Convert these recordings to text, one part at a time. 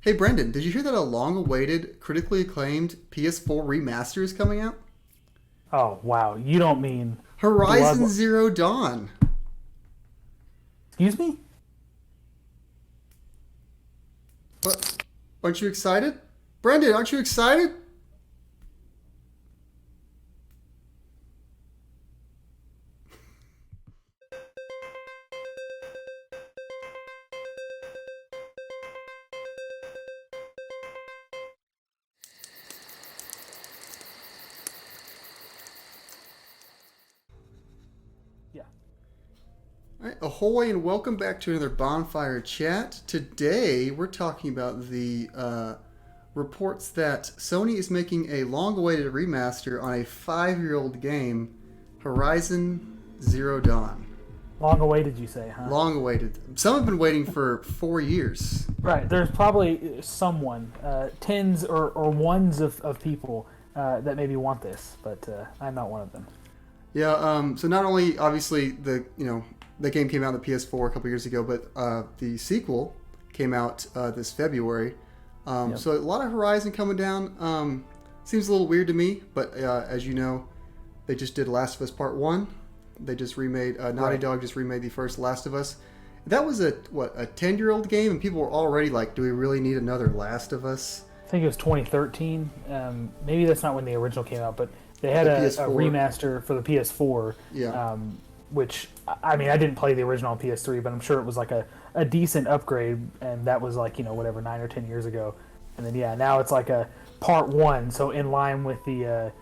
Hey Brendan, did you hear that a long-awaited, critically acclaimed PS4 remaster is coming out? Oh, wow. You don't mean Horizon Blood... Zero Dawn. Excuse me? What? Aren't you excited? Brendan, aren't you excited? Yeah. All right, ahoy and welcome back to another Bonfire Chat. Today we're talking about the reports that Sony is making a long-awaited remaster on a 5-year-old game, Horizon Zero Dawn. Long awaited, you say, huh? Long-awaited. Some have been waiting for 4 years. Right. There's probably someone, tens or ones of people that maybe want this, but I'm not one of them. Yeah. So not only obviously the game came out on the PS4 a couple years ago, but the sequel came out this February. Yep. So a lot of Horizon coming down. Seems a little weird to me, but as you know, they just did Last of Us Part 1. They just remade, Naughty Dog just remade the first Last of Us. That was a 10-year-old game, and people were already like, do we really need another Last of Us? I think it was 2013. Maybe that's not when the original came out, but they had a remaster for the PS4. Yeah. Which, I mean, I didn't play the original on PS3, but I'm sure it was like a decent upgrade, and that was like, 9 or 10 years ago. And then, yeah, now it's like a part 1, so in line with the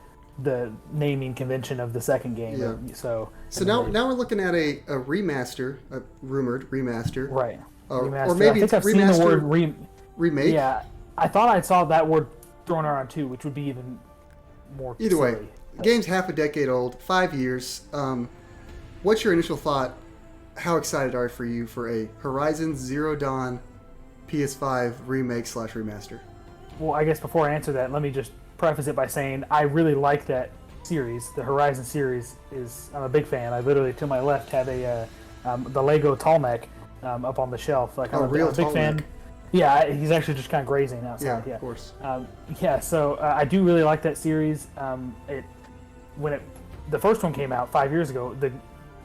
naming convention of the second game. Yeah. So now we're looking at a remaster, a rumored remaster. Right. Or Remaster. maybe I think it's I've seen the remaster, word remake. Yeah, I thought I saw that word thrown around too, which would be even more Either way, silly. the game's half a decade old, 5 years. What's your initial thought? How excited are you for a Horizon Zero Dawn PS5 remake / remaster? Well, I guess before I answer that, let me just preface it by saying I really like that series. The Horizon series I'm a big fan. I literally, to my left, have the Lego tall mech up on the shelf. Like, I'm a big fan. Mech. Yeah, he's actually just kind of grazing outside. Yeah, of course. So I do really like that series. The first one came out 5 years ago,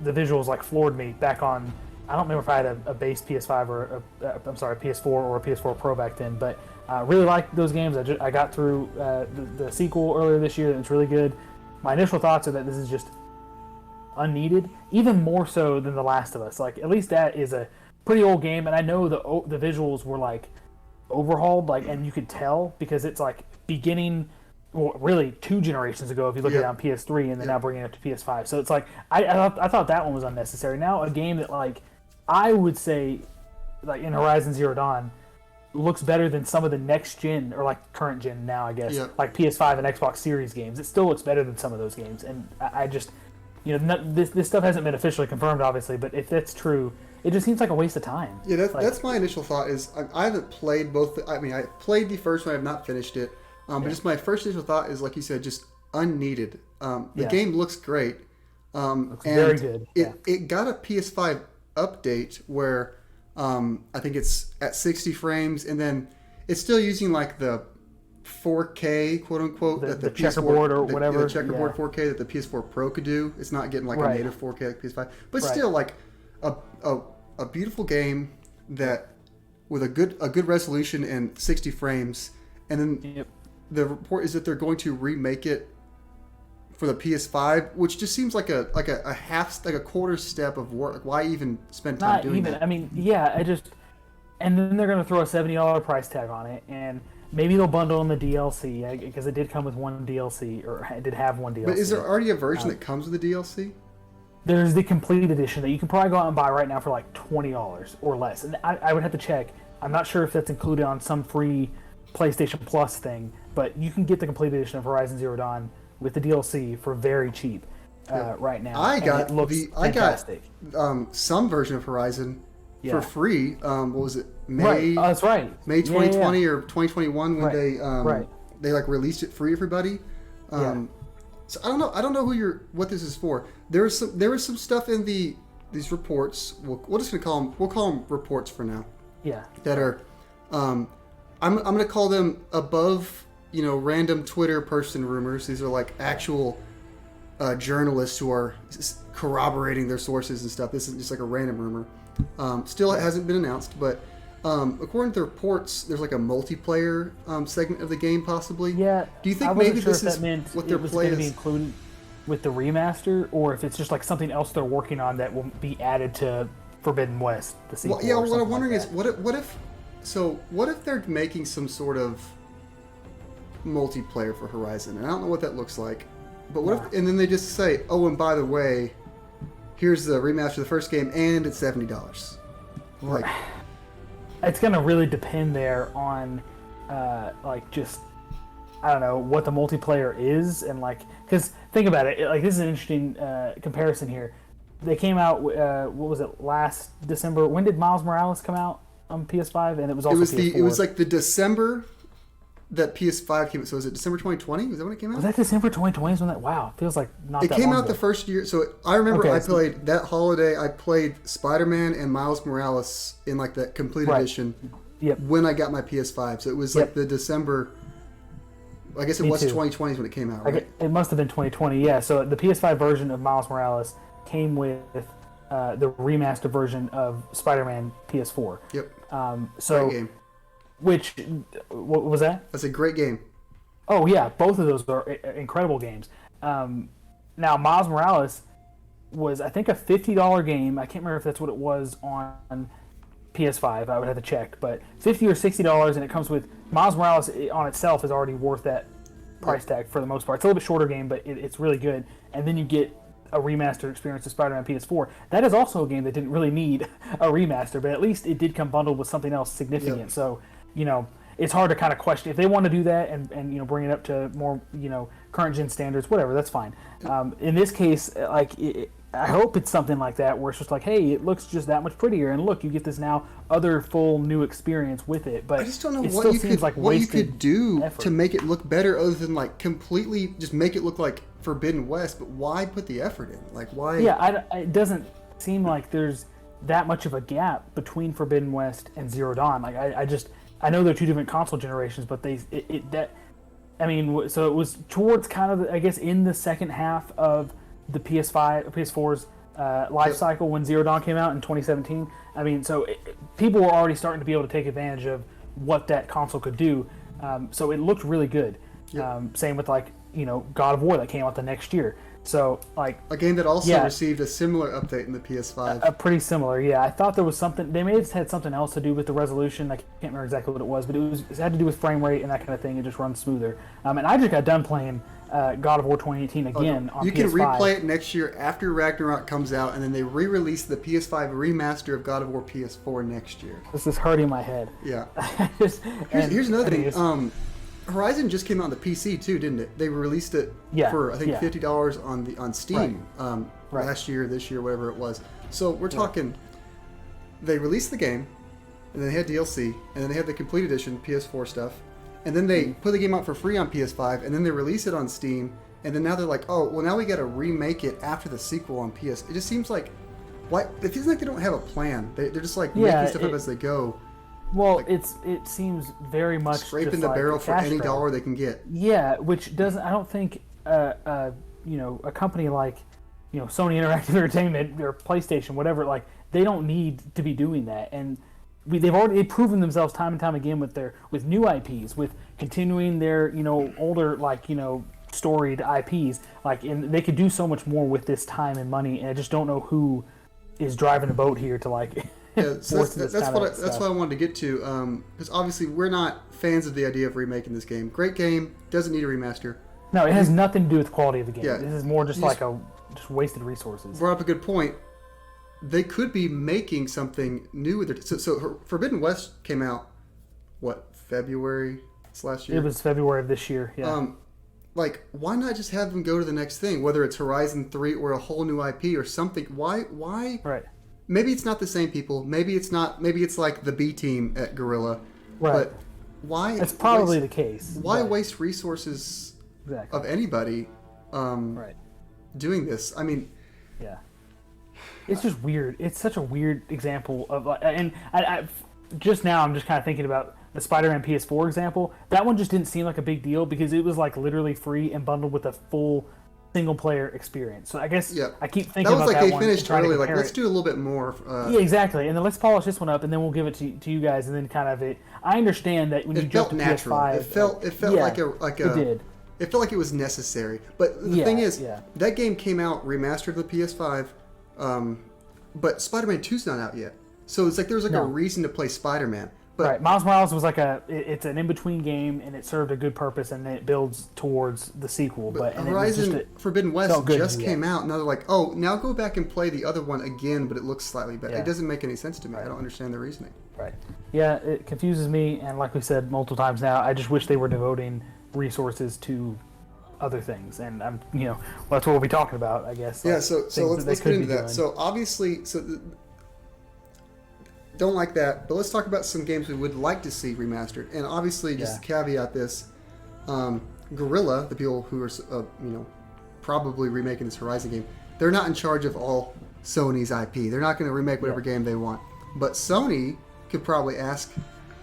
the visuals like floored me back on. I don't remember if I had a base PS5 or a PS4 or a PS4 Pro back then, but really liked those games. I got through the sequel earlier this year, and it's really good. My initial thoughts are that this is just unneeded, even more so than The Last of Us. Like, at least that is a pretty old game, and I know the visuals were like overhauled, like, and you could tell because it's like beginning. Well, really, 2 generations ago, if you look at it on PS3, and then now bringing it to PS5. So it's like, I thought that one was unnecessary. Now, a game that, like, I would say, like, in Horizon Zero Dawn, looks better than some of the next gen, or, like, current gen now, I guess, like PS5 and Xbox Series games. It still looks better than some of those games. And I just, this stuff hasn't been officially confirmed, obviously, but if that's true, it just seems like a waste of time. Yeah, that's my initial thought. Is I haven't played both. I mean, I played the first one. I have not finished it. But just my first initial thought is, like you said, just unneeded. The game looks great. Looks very good. It got a PS5 update where I think it's at 60 frames, and then it's still using like the 4K, quote unquote, that the checkerboard PS4, or whatever. The checkerboard 4K that the PS4 Pro could do. It's not getting like a native 4K like PS5, but still like a beautiful game that with a good resolution and 60 frames, and then. The report is that they're going to remake it for the PS5, which just seems like a quarter step of work. Why even spend time doing that? I mean, yeah, and then they're going to throw a $70 price tag on it, and maybe they'll bundle in the DLC because it did come with one DLC, or it did have one DLC. But is there already a version that comes with the DLC? There's the complete edition that you can probably go out and buy right now for like $20 or less, and I would have to check. I'm not sure if that's included on some free PlayStation Plus thing, but you can get the complete edition of Horizon Zero Dawn with the DLC for very cheap right now. I got some version of Horizon for free. What was it? May? That's right. May 2020 or 2021 when they like released it free to everybody. So I don't know what this is for. There was some stuff in these reports. We'll call them reports for now. Yeah. That are I'm gonna call them above, random Twitter person rumors. These are like actual journalists who are corroborating their sources and stuff. This isn't just like a random rumor. Still, it hasn't been announced, but according to the reports, there's like a multiplayer segment of the game, possibly. Yeah. Do you think maybe this is meant what their it was play going to is? be included with the remaster, or if it's just like something else they're working on that will be added to Forbidden West, the sequel? Well, yeah. or What I'm wondering like is, what if they're making some sort of multiplayer for Horizon? And I don't know what that looks like. But what if, and then they just say, oh, and by the way, here's the remaster of the first game, and it's $70. Like, it's gonna really depend there on, just, I don't know, what the multiplayer is, and because think about it, this is an interesting comparison here. They came out, what was it, last December? When did Miles Morales come out on PS5? And it was also PS4. It was like the December that PS5 came out. So was it December 2020? Was that when it came out? Was that December 2020? Is when that? Wow, feels like not. It that came long out ago. the first year. So I remember I played that holiday. I played Spider-Man and Miles Morales in like that complete edition. Yep. When I got my PS5, so it was like the December. I guess it was 2020 when it came out, right? It must have been 2020. Yeah. So the PS5 version of Miles Morales came with the remastered version of Spider-Man PS4. Yep. So. Great game. What was that? That's a great game. Oh yeah, both of those are incredible games. Now Miles Morales was, I think, a $50 game. I can't remember if that's what it was on PS5. I would have to check, but $50 or $60, and it comes with Miles Morales on itself is already worth that price tag for the most part. It's a little bit shorter game, but it's really good. And then you get a remastered experience of Spider-Man PS4. That is also a game that didn't really need a remaster, but at least it did come bundled with something else significant. Yep. So, it's hard to kind of question if they want to do that and bring it up to more current gen standards. Whatever, that's fine. In this case, I hope it's something like that where it's just like, hey, it looks just that much prettier, and look, you get this now other full new experience with it. But I just don't know what you could do effort to make it look better, other than like completely just make it look like Forbidden West. But why put the effort in? Like, why? Yeah, it doesn't seem like there's that much of a gap between Forbidden West and Zero Dawn. Like, I know they're two different console generations, but so it was towards kind of, I guess, in the second half of the PS4's life cycle when Zero Dawn came out in 2017. So people were already starting to be able to take advantage of what that console could do. So it looked really good. Yep. Same with God of War that came out the next year. So a game that also received a similar update in the PS5. Pretty similar, yeah. I thought there was something. They may have had something else to do with the resolution. I can't remember exactly what it was, but it had to do with frame rate and that kind of thing. It just runs smoother. And I just got done playing God of War 2018 again on PS5. You can replay it next year after Ragnarok comes out, and then they re-release the PS5 remaster of God of War PS4 next year. This is hurting my head. Yeah. Here's another thing. Horizon just came out on the PC too, didn't it? They released it for I think $50 on Steam last year, this year, whatever it was. So we're talking. They released the game, and then they had DLC, and then they had the complete edition PS4 stuff, and then they put the game out for free on PS5, and then they release it on Steam, and then now they're like, oh, well, now we got to remake it after the sequel on PS. It just seems like, why? It feels like they don't have a plan. They're just like making stuff up as they go. Well, it seems very much scraping just the like barrel a for any dollar they can get. Yeah, which doesn't. I don't think a company like Sony Interactive Entertainment or PlayStation, whatever, they don't need to be doing that. And they've already proven themselves time and time again with new IPs, with continuing their older storied IPs. And they could do so much more with this time and money. And I just don't know who is driving the boat here to Yeah, so that's what I wanted to get to, because obviously we're not fans of the idea of remaking this game. Great game, doesn't need a remaster. No, it has nothing to do with the quality of the game. Yeah, this is more just just wasted resources. Brought up a good point. They could be making something new with it. So Forbidden West came out, February last year? It was February of this year, yeah. Why not just have them go to the next thing, whether it's Horizon 3 or a whole new IP or something? Why? Right. Maybe it's not the same people. Maybe it's not. Maybe it's like the B team at Guerrilla. Right. But why? That's probably the case. Why waste resources of anybody doing this? Yeah. It's just weird. It's such a weird example of, and I just now I'm just kind of thinking about the Spider-Man PS4 example, that one just didn't seem like a big deal because it was like literally free and bundled with a full single player experience. So I guess I keep thinking that was about like that they one finished early. Like let's do a little bit more. Yeah, exactly. And then let's polish this one up, and then we'll give it to you guys, and then kind of it. I understand that when you jump to natural. PS5, it felt like a. It did. It felt like it was necessary. But the thing is, that game came out remastered for the PS5, but Spider-Man 2's not out yet. So it's like there was like a reason to play Spider-Man. But, right, Miles Morales was like it's an in-between game, and it served a good purpose, and it builds towards the sequel. But Horizon Forbidden West just came out, and now they're like, oh, now go back and play the other one again, but it looks slightly better. It doesn't make any sense to me. I don't understand the reasoning. Right. Yeah, it confuses me, and like we said multiple times now, I just wish they were devoting resources to other things, and I'm, that's what we'll be talking about, I guess. Yeah. So let's get into that. So obviously, don't like that, but let's talk about some games we would like to see remastered. And obviously, just to caveat this, Guerrilla, the people who are probably remaking this Horizon game, they're not in charge of all Sony's IP. They're not going to remake whatever game they want. But Sony could probably ask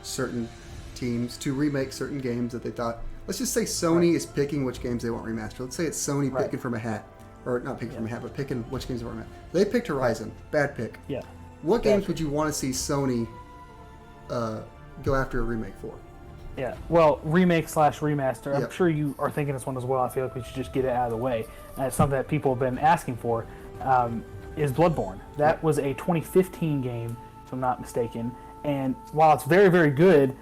certain teams to remake certain games that they thought. Let's just say Sony is picking which games they want remastered. Let's say it's Sony picking from a hat, or not picking from a hat, but picking which games they want remastered. They picked Horizon. Bad pick. Yeah. What games would you want to see Sony go after a remake for? Yeah, well, remake/remaster. I'm sure you are thinking this one as well. I feel like we should just get it out of the way. And it's something that people have been asking for. Is Bloodborne. That was a 2015 game, if I'm not mistaken. And while it's very, very good,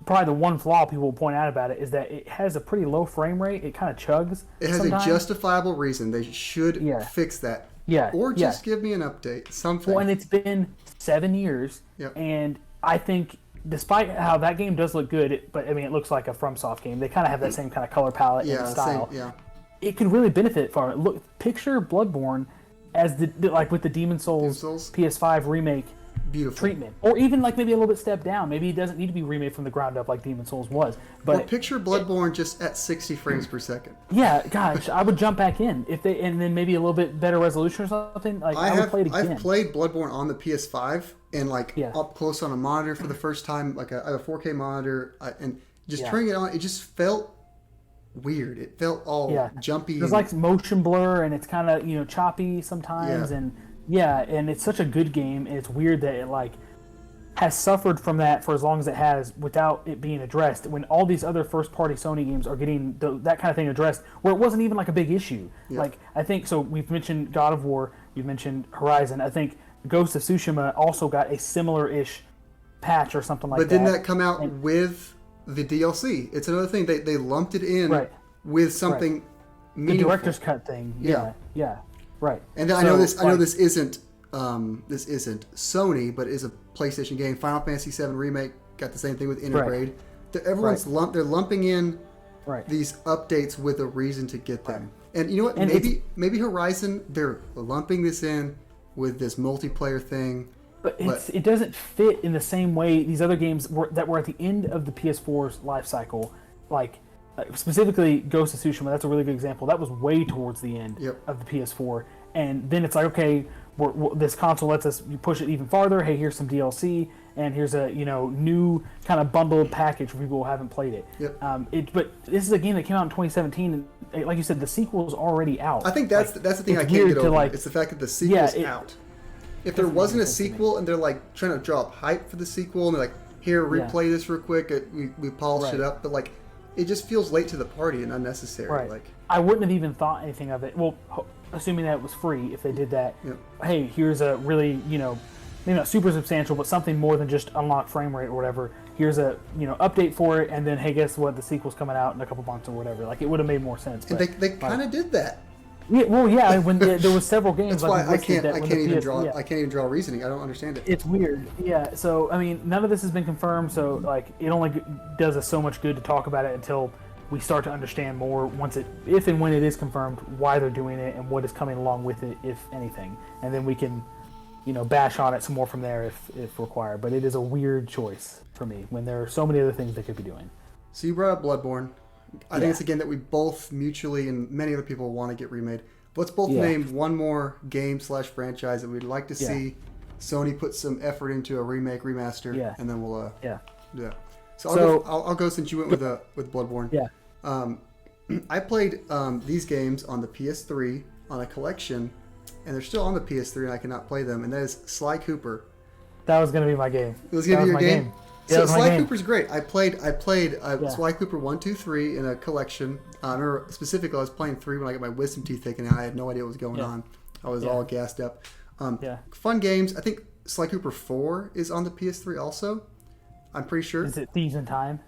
probably the one flaw people will point out about it is that it has a pretty low frame rate. It kind of chugs. It has a justifiable reason. They should fix that. Yeah. Or just give me an update. Something. Well, and it's been 7 years. Yep. And I think, despite how that game does look good, it looks like a FromSoft game. They kind of have that same kind of color palette and style. It could really benefit from it. Look, picture Bloodborne as with the Demon Souls PS5 remake treatment, or even like maybe a little bit stepped down. Maybe it doesn't need to be remade from the ground up like Demon Souls was. But picture Bloodborne just at 60 frames per second. Yeah, gosh, I would jump back in and then maybe a little bit better resolution or something. Like I would play it again. I've played Bloodborne on the PS5 and up close on a monitor for the first time. Like I have a 4K monitor, and just turning it on, it just felt weird. It felt all jumpy. There's like motion blur, and it's kind of choppy sometimes, and it's such a good game. And it's weird that it has suffered from that for as long as it has without it being addressed. When all these other first-party Sony games are getting that kind of thing addressed, where it wasn't even like a big issue. Yeah. Like I think so. We've mentioned God of War. We've mentioned Horizon. I think Ghost of Tsushima also got a similar-ish patch or something like that. But didn't that come out with the DLC? It's another thing. They lumped it in with something meaningful. The director's cut thing. Yeah. Right. And I know this isn't Sony, but it is a PlayStation game. Final Fantasy VII Remake got the same thing with Intergrade. Everyone's they're lumping in these updates with a reason to get them. And you know what? And maybe Horizon, they're lumping this in with this multiplayer thing. But it doesn't fit in the same way these other games that were at the end of the PS4's life cycle, specifically Ghost of Tsushima. That's a really good example. That was way towards the end of the PS4, and then it's like, okay, this console lets us push it even farther. Hey, here's some DLC, and here's a new kind of bundled package for people who haven't played it. Yep. But this is a game that came out in 2017, and like you said, the sequel is already out. I think that's the thing I can't get over. It's the fact that the sequel's out. If there wasn't a sequel and they're trying to draw up hype for the sequel and they're like, here, replay this real quick, we polished it up, but it just feels late to the party and unnecessary. Right. I wouldn't have even thought anything of it. Well, assuming that it was free, if they did that, hey, here's a really, maybe not super substantial, but something more than just unlock frame rate or whatever. Here's a, update for it, and then, hey, guess what? The sequel's coming out in a couple months or whatever. It would have made more sense. And they kind of did that. Yeah, well, yeah. When there was several games, that's why I can't even draw reasoning. I don't understand it. It's weird. Yeah. So none of this has been confirmed. So it only does us so much good to talk about it until we start to understand more. If and when it is confirmed, why they're doing it and what is coming along with it, if anything, and then we can, bash on it some more from there if required. But it is a weird choice for me when there are so many other things they could be doing. So you brought up Bloodborne. I think it's a game that we both mutually and many other people want to get remade. Let's both name one more game/franchise that we'd like to see Sony put some effort into a remake, remaster, and then we'll do that. So I'll go since you went with Bloodborne. Yeah. I played these games on the PS3 on a collection, and they're still on the PS3, and I cannot play them. And that is Sly Cooper. That was going to be my game. It was going to be your game? Yeah, so Sly Cooper's great. I played Sly Cooper 1, 2, 3 in a collection. I remember specifically I was playing 3 when I got my wisdom teeth taken out. I had no idea what was going on. I was all gassed up. Fun games. I think Sly Cooper 4 is on the PS3 also. I'm pretty sure. Is it Thieves in Time?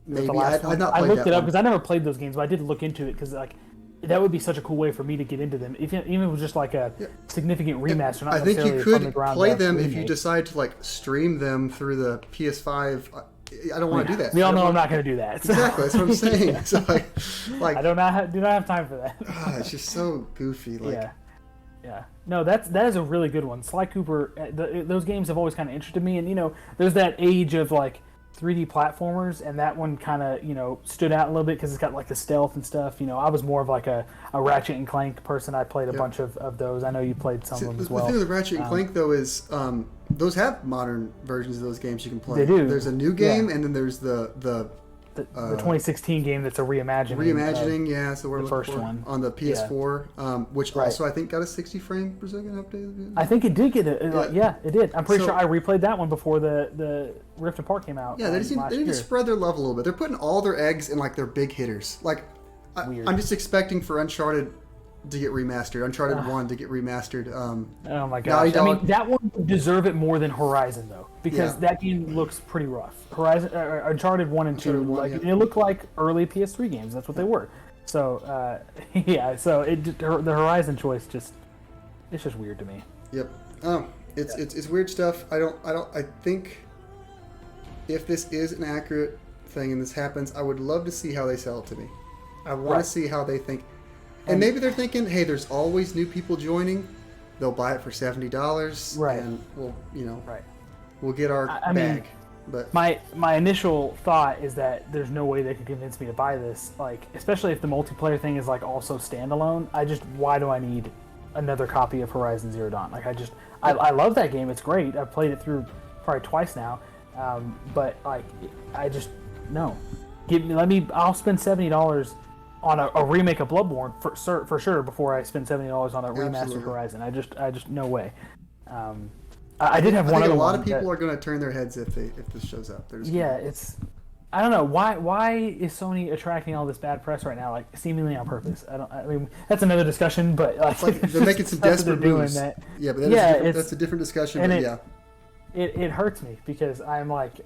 Maybe. I've not played I looked it up one. because I never played those games, but I did look into it because like that would be such a cool way for me to get into them. Even if it was just like a significant remaster. Not I think you could play them remake. if you decide to like stream them through the PS5. I don't want to do that. We all know I'm not going to do that. So. Exactly, that's what I'm saying. So like I do not have time for that. It's just so goofy. Like, yeah. No, that is a really good one. Sly Cooper. Those games have always kind of interested me, and there's that age of like 3D platformers, and that one kind of stood out a little bit because it's got like the stealth and stuff. I was more of like a Ratchet and Clank person. I played a bunch of those. I know you played some of them as well. The thing with Ratchet and Clank though is those have modern versions of those games you can play. They do. There's a new game, and then there's the 2016 game that's a reimagining. So we're the first one on the PS4, which also I think got a 60 frame per second update. I think it did get it. It did. I'm pretty sure I replayed that one before the Rift Apart came out. Yeah, they need to spread their love a little bit. They're putting all their eggs in like their big hitters. Like I'm just expecting for Uncharted to get remastered. Uncharted 1 to get remastered. Oh my gosh! I mean, that one would deserve it more than Horizon though, because that game looks pretty rough. Horizon, Uncharted 1 and 2, it looked like early PS3 games. That's what they were. So so the Horizon choice it's just weird to me. Yep. It's weird stuff. I think if this is an accurate thing and this happens, I would love to see how they sell it to me. I want to see how they think. And maybe they're thinking, hey, there's always new people joining. They'll buy it for $70, and we'll get our bag. But my initial thought is that there's no way they could convince me to buy this. Like, especially if the multiplayer thing is like also standalone. Why do I need another copy of Horizon Zero Dawn? Like, I love that game. It's great. I've played it through probably twice now. But like, no. I'll spend $70 on a remake of Bloodborne for sure before I spend $70 on a remastered Horizon. I just no way. I did have one other one. A lot of people are going to turn their heads if this shows up. I don't know why is Sony attracting all this bad press right now, like seemingly on purpose. I mean that's another discussion, but like they're making some desperate moves. Yeah, but that's a different discussion. And it hurts me because I'm like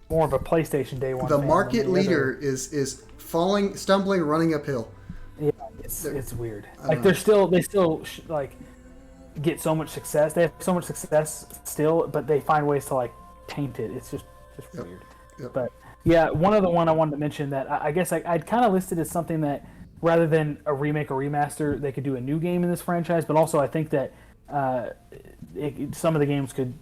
more of a PlayStation Day one. The market leader is stumbling, running uphill. Yeah, it's weird. Like they still like get so much success. They have so much success still, but they find ways to like taint it. It's just weird. Yep. But yeah, one other one I wanted to mention that I guess I'd kind of listed as something that rather than a remake or remaster, they could do a new game in this franchise. But also I think that some of the games could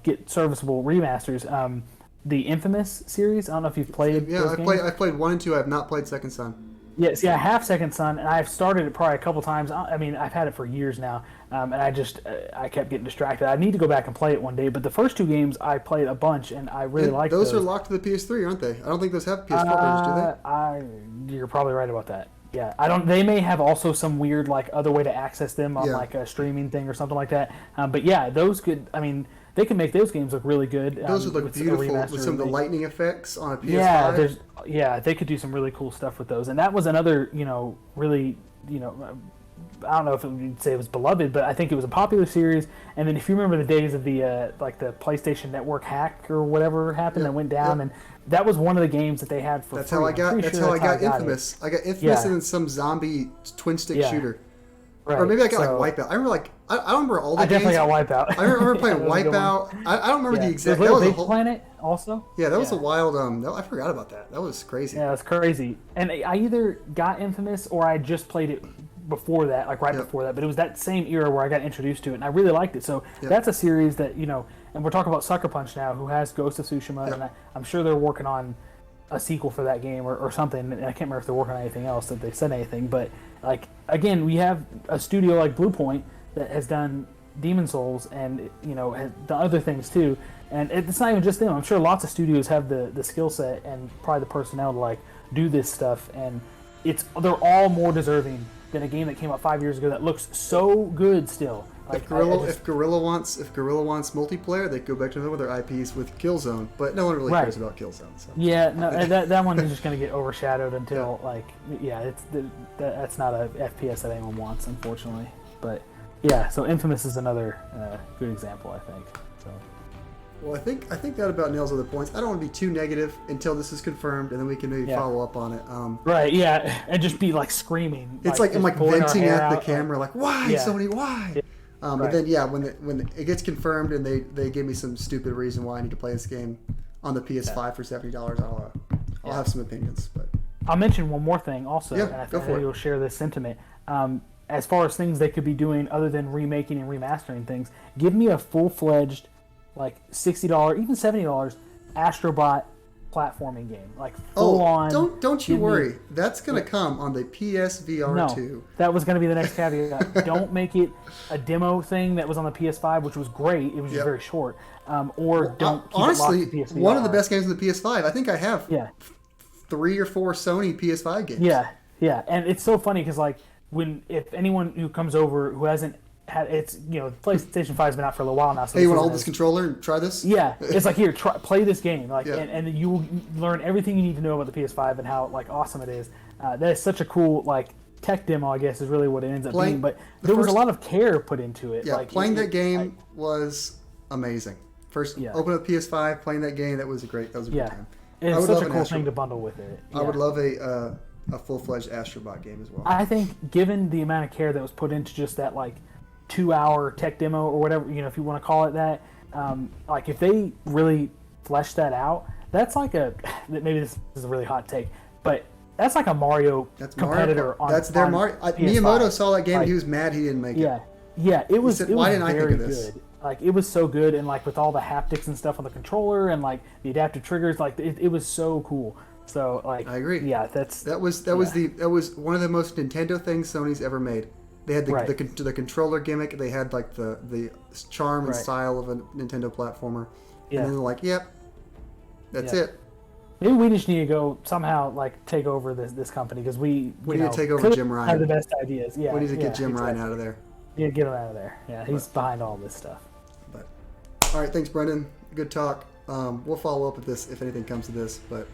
get serviceable remasters. The Infamous series. I don't know if you've played. Yeah, I played 1 and 2. I have not played Second Son. Yes, I have Second Son, and I've started it probably a couple times. I mean, I've had it for years now, and I kept getting distracted. I need to go back and play it one day. But the first 2 games I played a bunch, and I really liked those. Those are locked to the PS3, aren't they? I don't think those have PS4 versions, do they? You're probably right about that. Yeah, I don't. They may have also some weird like other way to access them on like a streaming thing or something like that. But yeah, those could. I mean. They can make those games look really good. Those would look beautiful with some of the lightning effects on a PS5. They could do some really cool stuff with those. And that was another, really, I don't know if you'd say it was beloved, but I think it was a popular series. And then if you remember the days of the the PlayStation Network hack or whatever happened that went down, and that was one of the games that they had for free. How I got Infamous. I got Infamous and then some zombie twin stick shooter. Right. Or maybe I got Wipeout. I remember I don't remember all the games. I definitely got Wipeout. I remember playing Wipeout. I don't remember the exact. Little Big Planet also. Yeah, that was a wild. I forgot about that. That was crazy. Yeah, that's crazy. And I either got Infamous or I just played it before that, like before that. But it was that same era where I got introduced to it, and I really liked it. So that's a series that and we're talking about Sucker Punch now, who has Ghost of Tsushima, and I'm sure they're working on a sequel for that game or something. And I can't remember if they're working on anything else, that they said anything, but like again, we have a studio like Blue Point that has done Demon Souls and has done other things too. And it's not even just them. I'm sure lots of studios have the skill set and probably the personnel to like do this stuff, and they're all more deserving than a game that came out 5 years ago that looks so good still. Like, if Guerrilla wants multiplayer, they go back to one of their IPs with Killzone, but no one really cares about Killzone. So. Yeah, no, that one is just going to get overshadowed until that's not a FPS that anyone wants, unfortunately. But yeah, so Infamous is another good example, I think. So. Well, I think that about nails all the points. I don't want to be too negative until this is confirmed, and then we can maybe follow up on it. Right? Yeah, and just be like screaming. It's like I'm like venting at the camera, like why, Sony, why? Yeah. But then when it gets confirmed and they give me some stupid reason why I need to play this game on the PS5 for $70, I'll have some opinions. But I'll mention one more thing also, and I think you'll share this sentiment. As far as things they could be doing other than remaking and remastering things, give me a full-fledged, like $60, even $70 Astrobot platforming game, like full on. Don't you worry, that's gonna come on the PSVR 2. No, that was gonna be the next caveat. Don't make it a demo thing that was on the PS5, which was great. It was just very short. Don't keep honestly, it locked to PSVR. one of the best games on the PS5. I think I have 3 or 4 Sony PS5 games. Yeah, and it's so funny because like if anyone who comes over who hasn't had PlayStation 5's been out for a little while now. So hey, you want to hold this controller and try this? Yeah, it's like here, play this game, and you will learn everything you need to know about the PS5 and how like awesome it is. That is such a cool like tech demo, I guess, is really what it ends up being. But there was a lot of care put into it. Yeah, playing that game was amazing. Open up PS5, playing that game, that was a great time. And it's such a cool thing to bundle with it. I would love a full-fledged Astrobot game as well. I think, given the amount of care that was put into just that like 2-hour tech demo or whatever, if you want to call it that, like if they really flesh that out, that's like maybe this is a really hot take, but that's like a Mario competitor. That's their Mario. Miyamoto saw that game and he was mad he didn't make it. Yeah, it was. Why didn't I think of this? Good. Like it was so good, and like with all the haptics and stuff on the controller and like the adaptive triggers, like it was so cool. So like I agree. Yeah, that was one of the most Nintendo things Sony's ever made. They had the controller gimmick. They had like the charm and style of a Nintendo platformer. Yeah. And then they're like, yep, that's it. Maybe we just need to go somehow like take over this company because we need to take over Jim Ryan. Have the best ideas. Yeah. We need to get Jim Ryan out of there. Yeah, get him out of there. Yeah, he's behind all this stuff. But all right, thanks, Brendan. Good talk. We'll follow up with this if anything comes to this. But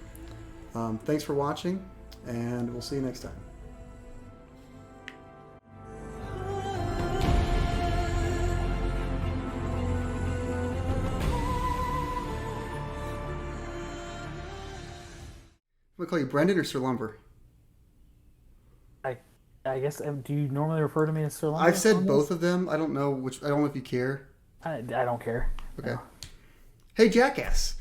thanks for watching, and we'll see you next time. I'm gonna call you Brendan or Sir Lumber. I guess. Do you normally refer to me as Sir Lumber? I've said both of them. I don't know which. I don't know if you care. I don't care. Okay. No. Hey, jackass.